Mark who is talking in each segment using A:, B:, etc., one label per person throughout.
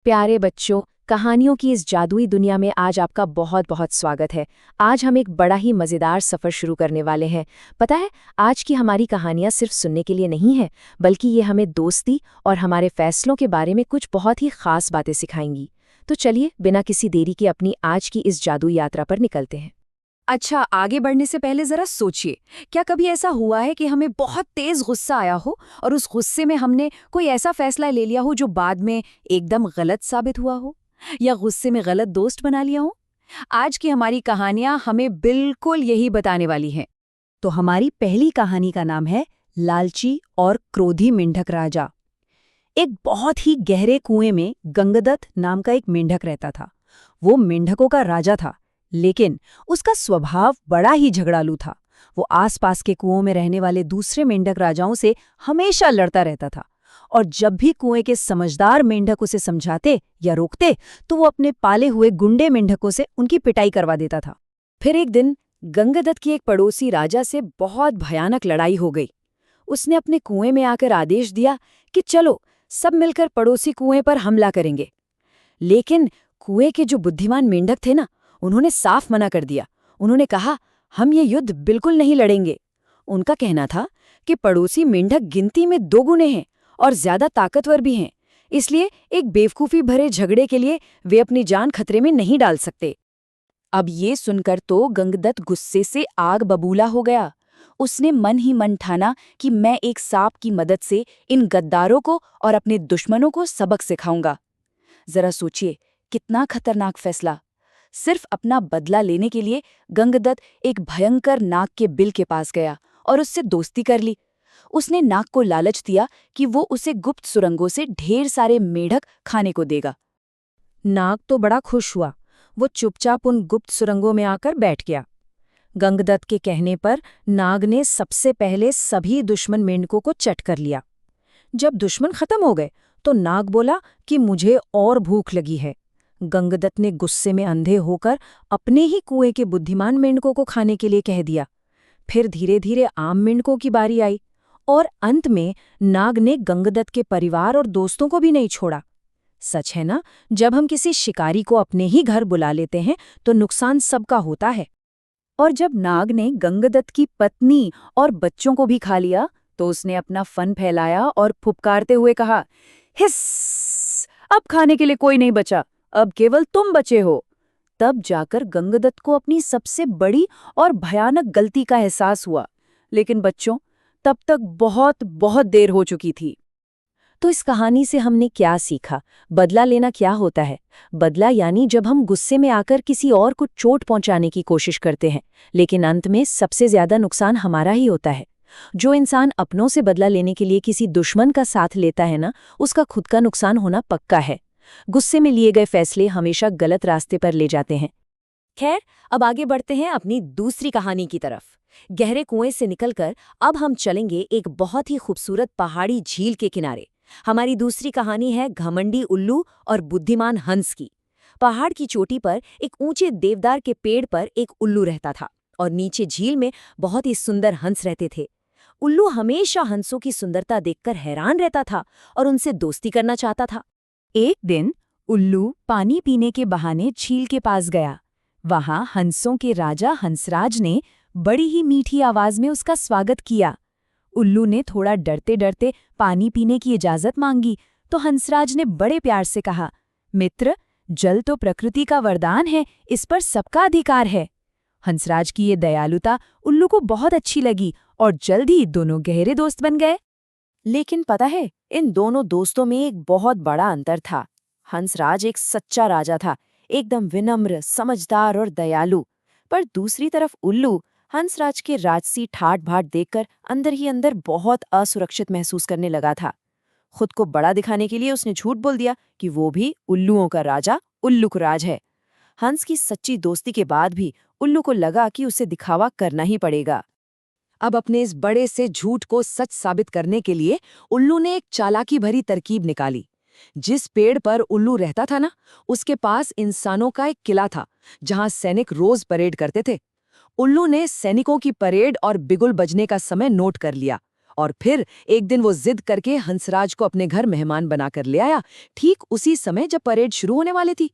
A: प्यारे बच्चों, कहानियों की इस जादुई दुनिया में आज आपका बहुत बहुत स्वागत है। आज हम एक बड़ा ही मज़ेदार सफ़र शुरू करने वाले हैं। पता है, आज की हमारी कहानियाँ सिर्फ सुनने के लिए नहीं है, बल्कि ये हमें दोस्ती और हमारे फैसलों के बारे में कुछ बहुत ही ख़ास बातें सिखाएंगी। तो चलिए, बिना किसी देरी के अपनी आज की इस जादुई यात्रा पर निकलते हैं।
B: अच्छा, आगे बढ़ने से पहले जरा सोचिए, क्या कभी ऐसा हुआ है कि हमें बहुत तेज गुस्सा आया हो और उस गुस्से में हमने कोई ऐसा फैसला ले लिया हो जो बाद में एकदम गलत साबित हुआ हो, या गुस्से में गलत दोस्त बना लिया हो? आज की हमारी कहानियां हमें बिल्कुल यही बताने वाली हैं।
C: तो हमारी पहली कहानी का नाम है लालची और क्रोधी मेंढक राजा। एक बहुत ही गहरे कुएं में गंगदत्त नाम का एक मेंढक रहता था। वो मेंढकों का राजा था, लेकिन उसका स्वभाव बड़ा ही झगड़ालू था। वो आसपास के कुओं में रहने वाले दूसरे मेंढक राजाओं से हमेशा लड़ता रहता था, और जब भी कुएं के समझदार मेंढक उसे समझाते या रोकते, तो वो अपने पाले हुए गुंडे मेंढकों से उनकी पिटाई करवा देता था।
B: फिर एक दिन गंगदत्त की एक पड़ोसी राजा से बहुत भयानक लड़ाई हो गई। उसने अपने कुएं में आकर आदेश दिया कि चलो सब मिलकर पड़ोसी कुएं पर हमला करेंगे। लेकिन कुएं के जो बुद्धिमान मेंढक थे ना, उन्होंने साफ मना कर दिया। उन्होंने कहा, हम ये युद्ध बिल्कुल नहीं लड़ेंगे। उनका कहना था कि पड़ोसी मेंढक गिनती में 2 गुने हैं और ज्यादा ताकतवर भी हैं, इसलिए एक बेवकूफी भरे झगड़े के लिए वे अपनी जान खतरे में नहीं डाल सकते। अब ये सुनकर तो गंगदत्त गुस्से से आग बबूला हो गया। उसने मन ही मन ठाना कि मैं एक सांप की मदद से इन गद्दारों को और अपने दुश्मनों को सबक सिखाऊंगा। जरा सोचिए, कितना खतरनाक फैसला। सिर्फ अपना बदला लेने के लिए गंगदत्त एक भयंकर नाग के बिल के पास गया और उससे दोस्ती कर ली। उसने नाग को लालच दिया कि वो उसे गुप्त सुरंगों से ढेर सारे मेढक खाने को देगा।
C: नाग तो बड़ा खुश हुआ। वो चुपचाप उन गुप्त सुरंगों में आकर बैठ गया। गंगदत्त के कहने पर नाग ने सबसे पहले सभी दुश्मन मेंढकों को चट कर लिया। जब दुश्मन खत्म हो गए, तो नाग बोला कि मुझे और भूख लगी है। गंगदत्त ने गुस्से में अंधे होकर अपने ही कुएं के बुद्धिमान मेंढकों को खाने के लिए कह दिया। फिर धीरे धीरे आम मेंढकों की बारी आई, और अंत में नाग ने गंगदत्त के परिवार और दोस्तों को भी नहीं छोड़ा। सच है ना, जब हम किसी शिकारी को अपने ही घर बुला लेते हैं तो नुकसान सबका होता है।
B: और जब नाग ने गंगदत्त की पत्नी और बच्चों को भी खा लिया, तो उसने अपना फन फैलाया और फुफकारते हुए कहा, हिस्स, अब खाने के लिए कोई नहीं बचा, अब केवल तुम बचे हो। तब जाकर गंगदत्त को अपनी सबसे बड़ी और भयानक गलती का एहसास हुआ। लेकिन बच्चों, तब तक बहुत बहुत देर हो चुकी थी।
C: तो इस कहानी से हमने क्या सीखा? बदला लेना क्या होता है? बदला यानी जब हम गुस्से में आकर किसी और को चोट पहुंचाने की कोशिश करते हैं, लेकिन अंत में सबसे ज्यादा नुकसान हमारा ही होता है। जो इंसान अपनों से बदला लेने के लिए किसी दुश्मन का साथ लेता है ना, उसका खुद का नुकसान होना पक्का है। गुस्से में लिए गए फैसले हमेशा गलत रास्ते पर ले जाते हैं।
A: खैर, अब आगे बढ़ते हैं अपनी दूसरी कहानी की तरफ। गहरे कुएं से निकलकर अब हम चलेंगे एक बहुत ही खूबसूरत पहाड़ी झील के किनारे। हमारी दूसरी कहानी है घमंडी उल्लू और बुद्धिमान हंस की। पहाड़ की चोटी पर एक ऊंचे देवदार के पेड़ पर एक उल्लू रहता था, और नीचे झील में बहुत ही सुंदर हंस रहते थे। उल्लू हमेशा हंसों की सुंदरता देखकर हैरान रहता था और उनसे दोस्ती करना चाहता था।
C: एक दिन उल्लू पानी पीने के बहाने झील के पास गया। वहां हंसों के राजा हंसराज ने बड़ी ही मीठी आवाज में उसका स्वागत किया। उल्लू ने थोड़ा डरते डरते पानी पीने की इजाजत मांगी, तो हंसराज ने बड़े प्यार से कहा, मित्र, जल तो प्रकृति का वरदान है, इस पर सबका अधिकार है। हंसराज की ये दयालुता उल्लू को बहुत अच्छी लगी, और जल्द ही दोनों गहरे दोस्त बन गए।
B: लेकिन पता है, इन दोनों दोस्तों में एक बहुत बड़ा अंतर था। हंसराज एक सच्चा राजा था, एकदम विनम्र, समझदार और दयालु। पर दूसरी तरफ उल्लू हंसराज के राजसी ठाट भाट देखकर अंदर ही अंदर बहुत असुरक्षित महसूस करने लगा था। खुद को बड़ा दिखाने के लिए उसने झूठ बोल दिया कि वो भी उल्लुओं का राजा उल्लुकराज है। हंस की सच्ची दोस्ती के बाद भी उल्लू को लगा कि उसे दिखावा करना ही पड़ेगा। अब अपने इस बड़े से झूठ को सच साबित करने के लिए उल्लू ने एक चालाकी भरी तरकीब निकाली। जिस पेड़ पर उल्लू रहता था ना, उसके पास इंसानों का एक किला था, जहां सैनिक रोज परेड करते थे। उल्लू ने सैनिकों की परेड और बिगुल बजने का समय नोट कर लिया और फिर एक दिन वो जिद करके हंसराज को अपने घर मेहमान बनाकर ले आया, ठीक उसी समय जब परेड शुरू होने वाली थी।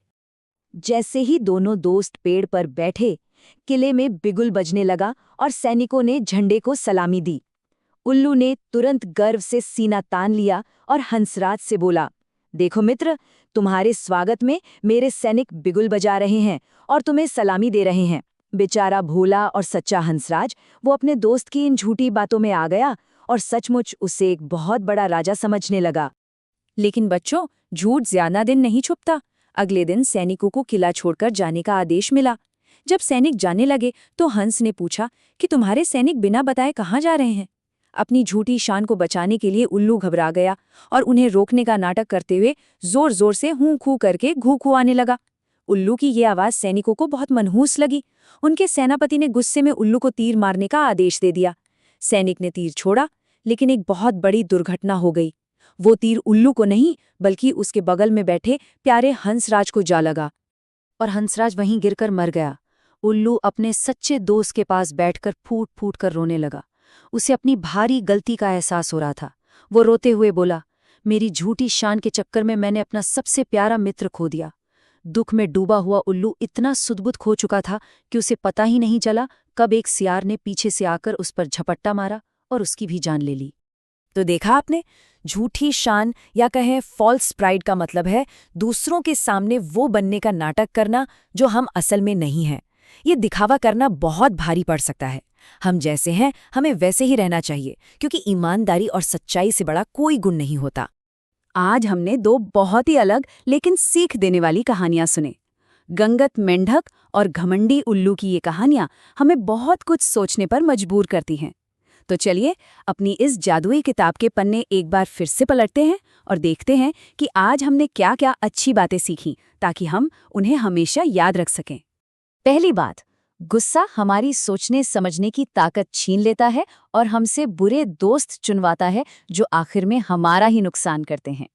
A: जैसे ही दोनों दोस्त पेड़ पर बैठे, किले में बिगुल बजने लगा और सैनिकों ने झंडे को सलामी दी। उल्लू ने तुरंत गर्व से सीना तान लिया और हंसराज से बोला, देखो मित्र, तुम्हारे स्वागत में मेरे सैनिक बिगुल बजा रहे हैं और तुम्हें सलामी दे रहे हैं। बेचारा भोला और सच्चा हंसराज वो अपने दोस्त की इन झूठी बातों में आ गया और सचमुच उसे एक बहुत बड़ा राजा समझने लगा।
B: लेकिन बच्चों, झूठ ज्यादा दिन नहीं छुपता। अगले दिन सैनिकों को किला छोड़कर जाने का आदेश मिला। जब सैनिक जाने लगे तो हंस ने पूछा कि तुम्हारे सैनिक बिना बताए कहाँ जा रहे हैं। अपनी झूठी शान को बचाने के लिए उल्लू घबरा गया और उन्हें रोकने का नाटक करते हुए जोर जोर से हूं खू करके घू खू आने लगा। उल्लू की ये आवाज सैनिकों को बहुत मनहूस लगी। उनके सेनापति ने गुस्से में उल्लू को तीर मारने का आदेश दे दिया। सैनिक ने तीर छोड़ा, लेकिन एक बहुत बड़ी दुर्घटना हो गई। वो तीर उल्लू को नहीं, बल्कि उसके बगल में बैठे प्यारे हंसराज को जा लगा और हंसराज वहीं गिरकर मर गया। उल्लू अपने सच्चे दोस्त के पास बैठकर फूट फूट कर रोने लगा। उसे अपनी भारी गलती का एहसास हो रहा था। वो रोते हुए बोला, मेरी झूठी शान के चक्कर में मैंने अपना सबसे प्यारा मित्र खो दिया। दुख में डूबा हुआ उल्लू इतना सुध-बुध खो चुका था कि उसे पता ही नहीं चला कब एक सियार ने पीछे से आकर उस पर झपट्टा मारा और उसकी भी जान ले ली।
C: तो देखा आपने, झूठी शान या कहें फॉल्स प्राइड का मतलब है दूसरों के सामने वो बनने का नाटक करना जो हम असल में नहीं हैं। ये दिखावा करना बहुत भारी पड़ सकता है। हम जैसे हैं हमें वैसे ही रहना चाहिए, क्योंकि ईमानदारी और सच्चाई से बड़ा कोई गुण नहीं होता।
B: आज हमने दो बहुत ही अलग लेकिन सीख देने वाली कहानियां सुने। गंगत मेंढक और घमंडी उल्लू की ये कहानियां हमें बहुत कुछ सोचने पर मजबूर करती हैं। तो चलिए अपनी इस जादुई किताब के पन्ने एक बार फिर से पलटते हैं और देखते हैं कि आज हमने क्या क्या अच्छी बातें सीखी, ताकि हम उन्हें हमेशा याद रख सकें।
A: पहली बात, गुस्सा हमारी सोचने समझने की ताकत छीन लेता है और हमसे बुरे दोस्त चुनवाता है जो आखिर में हमारा ही नुकसान करते हैं।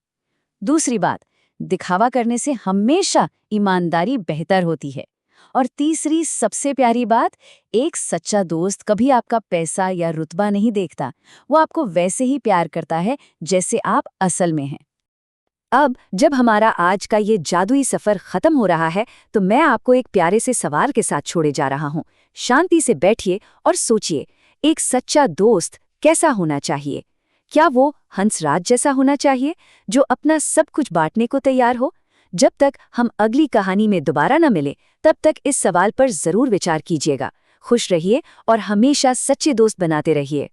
A: दूसरी बात, दिखावा करने से हमेशा ईमानदारी बेहतर होती है। और तीसरी सबसे प्यारी बात, एक सच्चा दोस्त कभी आपका पैसा या रुतबा नहीं देखता। वो आपको वैसे ही प्यार करता है जैसे आप असल में हैं।
B: अब जब हमारा आज का ये जादुई सफर खत्म हो रहा है, तो मैं आपको एक प्यारे से सवाल के साथ छोड़े जा रहा हूँ। शांति से बैठिए और सोचिए, एक सच्चा दोस्त कैसा होना चाहिए? क्या वो हंसराज जैसा होना चाहिए, जो अपना सब कुछ बांटने को तैयार हो? जब तक हम अगली कहानी में दोबारा न मिले, तब तक इस सवाल पर जरूर विचार कीजिएगा। खुश रहिए और हमेशा सच्चे दोस्त बनाते रहिए।